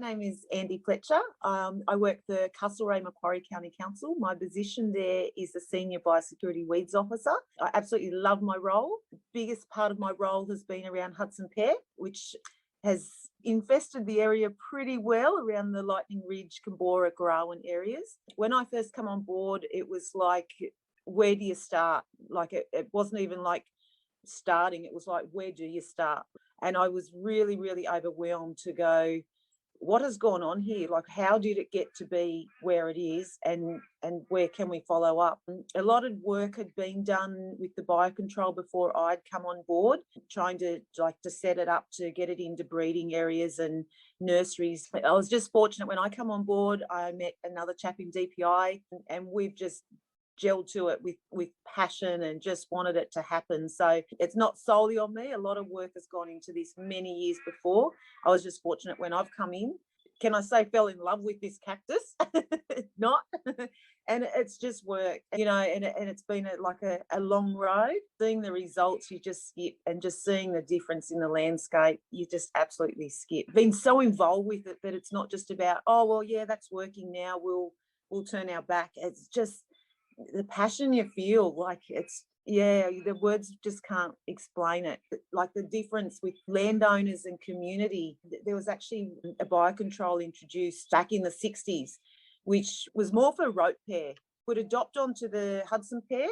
My name is Andy Fletcher. I work for Castlereagh Macquarie County Council. My position there is the Senior Biosecurity Weeds Officer. I absolutely love my role. The biggest part of my role has been around Hudson Pear, which has infested the area pretty well around the Lightning Ridge, Canberra, Garrowin areas. When I first come on board, it was like, where do you start? Like it wasn't even like starting, it was like, where do you start? And I was really, really overwhelmed to go, what has gone on here? Like, how did it get to be where it is, and where can we follow up? A lot of work had been done with the Biocontrol before I'd come on board, trying to set it up to get it into breeding areas and nurseries. I was just fortunate when I come on board, I met another chap in DPI, and we've just gelled to it with passion and just wanted it to happen. So it's not solely on me. A lot of work has gone into this many years before. I was just fortunate when I've come in. Can I say fell in love with this cactus? Not. And it's just worked, and it's been a long road. Seeing the results, you just skip, and just seeing the difference in the landscape, you just absolutely skip. Been so involved with it that it's not just about, oh, well, yeah, that's working now, we'll turn our back. It's just the passion you feel, the words just can't explain it. Like the difference with landowners and community. There was actually a biocontrol introduced back in the 60s, which was more for rope pear. Would adopt onto the Hudson pear,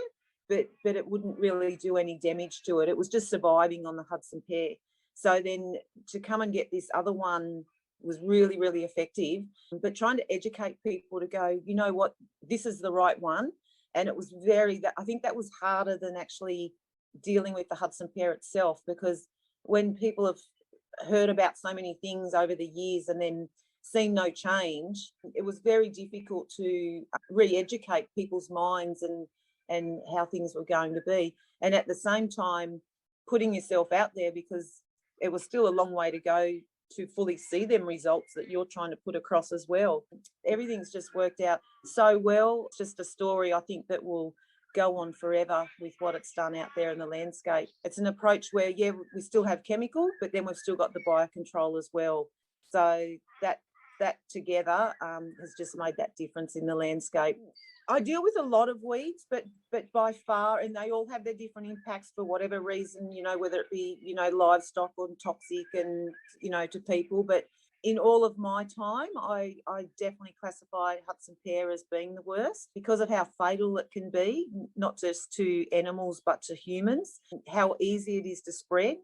but it wouldn't really do any damage to it. It was just surviving on the Hudson pear. So then to come and get this other one was really, really effective. But trying to educate people to go, you know what, this is the right one. And it was I think that was harder than actually dealing with the Hudson pear itself, because when people have heard about so many things over the years and then seen no change, it was very difficult to re-educate people's minds and how things were going to be. And at the same time, putting yourself out there, because it was still a long way to go to fully see them results that you're trying to put across as well. Everything's just worked out so well. It's just a story, I think, that will go on forever with what it's done out there in the landscape. It's an approach where, yeah, we still have chemical, but then we've still got the biocontrol as well. So that together has just made that difference in the landscape. I deal with a lot of weeds, but by far, and they all have their different impacts for whatever reason, whether it be, livestock or toxic and, to people. But in all of my time, I definitely classify Hudson pear as being the worst because of how fatal it can be, not just to animals, but to humans, how easy it is to spread,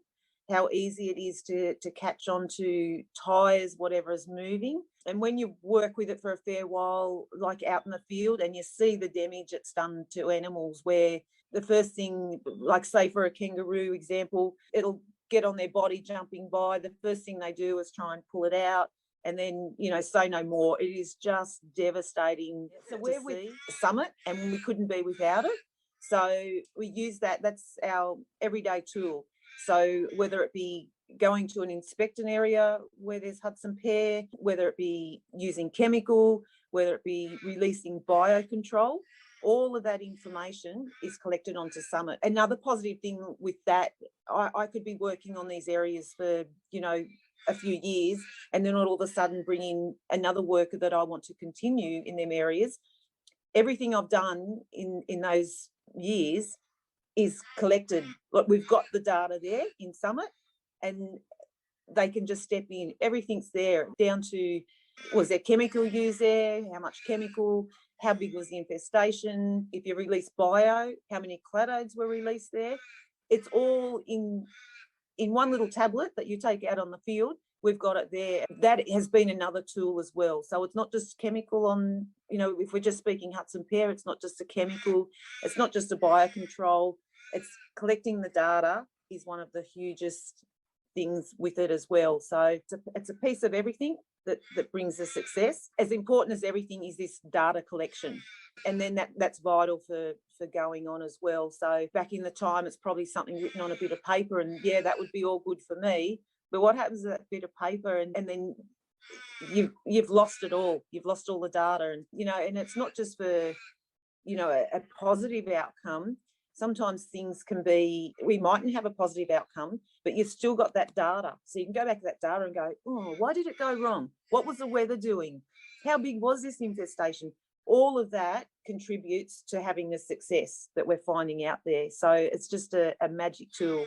how easy it is to catch on to tyres, whatever is moving. And when you work with it for a fair while, like out in the field, and you see the damage it's done to animals, where the first thing, like say for a kangaroo example, it'll get on their body jumping by. The first thing they do is try and pull it out, and then, say no more. It is just devastating. So we're with Summit, and we couldn't be without it. So we use that. That's our everyday tool. So whether it be going to an inspecting area where there's Hudson pear, whether it be using chemical, whether it be releasing biocontrol, all of that information is collected onto Summit. Another positive thing with that, I could be working on these areas for, a few years, and then all of a sudden bring in another worker that I want to continue in them areas. Everything I've done in those years is collected. Like, we've got the data there in Summit, and they can just step in. Everything's there, down to, was there chemical used there? How much chemical? How big was the infestation? If you release bio, how many cladodes were released there? It's all in one little tablet that you take out on the field. We've got it there. That has been another tool as well. So it's not just chemical on, if we're just speaking Hudson pear, it's not just a chemical, it's not just a biocontrol, it's collecting the data is one of the hugest things with it as well. So it's a piece of everything that brings the success. As important as everything is this data collection. And then that's vital for going on as well. So back in the time, it's probably something written on a bit of paper, and yeah, that would be all good for me. But what happens to that bit of paper, and then you've lost it all. You've lost all the data, and and it's not just for a positive outcome. sometimes things can be, we mightn't have a positive outcome, but you've still got that data. So you can go back to that data and go, oh, why did it go wrong? What was the weather doing? How big was this infestation? All of that contributes to having the success that we're finding out there. So it's just a magic tool.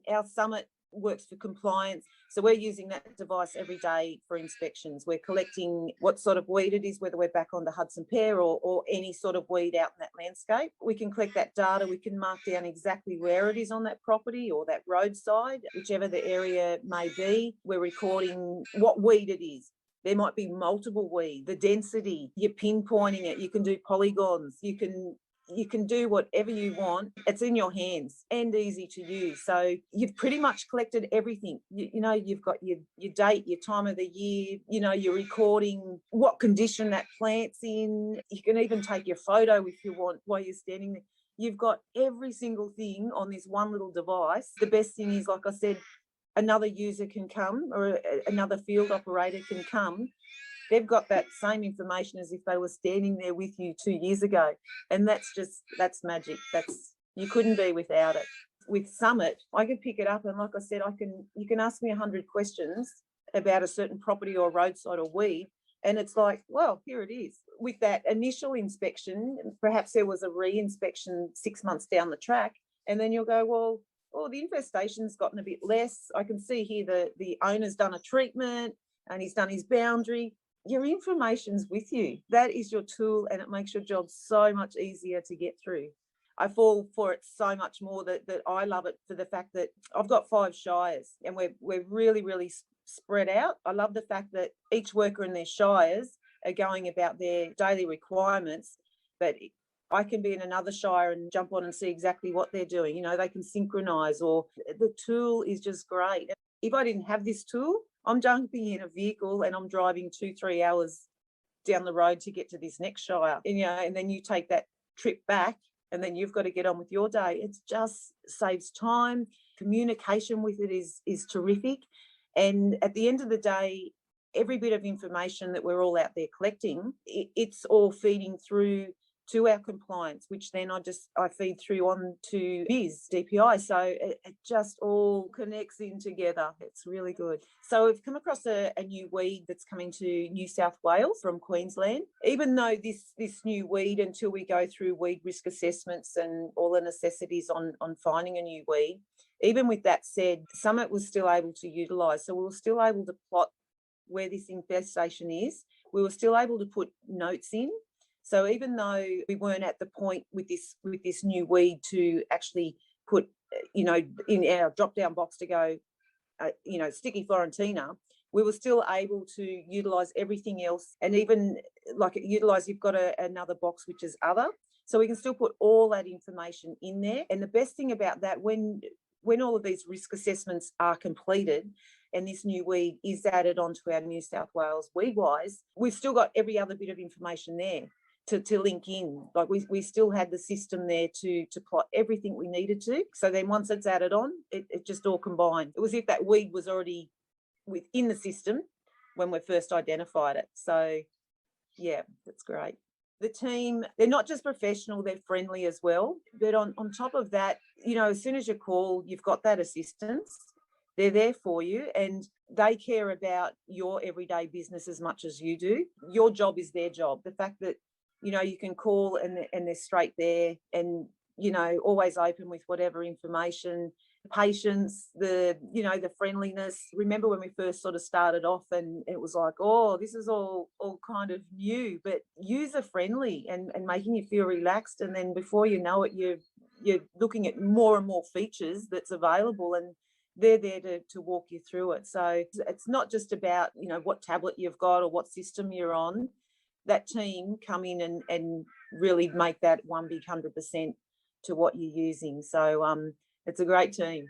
Our summit works for compliance. So we're using that device every day for inspections. We're collecting what sort of weed it is, whether we're back onto Hudson Pear or any sort of weed out in that landscape. We can collect that data. We can mark down exactly where it is on that property or that roadside, whichever the area may be. We're recording what weed it is. There might be multiple weed, the density, you're pinpointing it. You can do polygons. You can do whatever you want. It's in your hands and easy to use. So you've pretty much collected everything. You know, you've got your date, your time of the year, you know, you're recording what condition that plant's in. You can even take your photo if you want while you're standing there. You've got every single thing on this one little device. The best thing is, like I said, another user can come or another field operator can come. They've got that same information as if they were standing there with you 2 years ago. And that's magic. You couldn't be without it. With Summit, I can pick it up and, like I said, you can ask me 100 questions about a certain property or roadside or weed, and it's like, well, here it is. With that initial inspection, perhaps there was a re-inspection 6 months down the track, and then you'll go, well, the infestation's gotten a bit less. I can see here the owner's done a treatment and he's done his boundary. Your information's with you. That is your tool, and it makes your job so much easier to get through. I fall for it so much more that I love it for the fact that I've got 5 shires and we're really, really spread out. I love the fact that each worker in their shires are going about their daily requirements, but I can be in another shire and jump on and see exactly what they're doing. You know, they can synchronize, or the tool is just great. If I didn't have this tool, I'm jumping in a vehicle and I'm driving 2-3 hours down the road to get to this next shire. And, you know, and then you take that trip back and then you've got to get on with your day. It just saves time. Communication with it is terrific. And at the end of the day, every bit of information that we're all out there collecting, it's all feeding through to our compliance, which then I feed through on to BIS, DPI. So it just all connects in together. It's really good. So we've come across a new weed that's coming to New South Wales from Queensland. Even though this new weed, until we go through weed risk assessments and all the necessities on finding a new weed, even with that said, Summit was still able to utilise. So we were still able to plot where this infestation is. We were still able to put notes in. So even though we weren't at the point with this new weed to actually put, you know, in our drop-down box to go, you know, sticky Florentina, we were still able to utilise everything else, and even like utilise, you've got another box which is other. So we can still put all that information in there. And the best thing about that, when all of these risk assessments are completed and this new weed is added onto our New South Wales Weedwise, we've still got every other bit of information there to link in. Like we still had the system there to plot everything we needed to. So then once it's added on, it just all combined. It was as if that weed was already within the system when we first identified it. So yeah, that's great. The team, they're not just professional, they're friendly as well. But on top of that, you know, as soon as you call, you've got that assistance. They're there for you and they care about your everyday business as much as you do. Your job is their job. The fact that, you know, you can call and they're straight there and, you know, always open with whatever information, patience, the friendliness. Remember when we first sort of started off and it was like, oh, this is all kind of new, but user friendly and making you feel relaxed. And then before you know it, you're looking at more and more features that's available and they're there to walk you through it. So it's not just about, you know, what tablet you've got or what system you're on. That team come in and really make that one big 100% to what you're using. So it's a great team.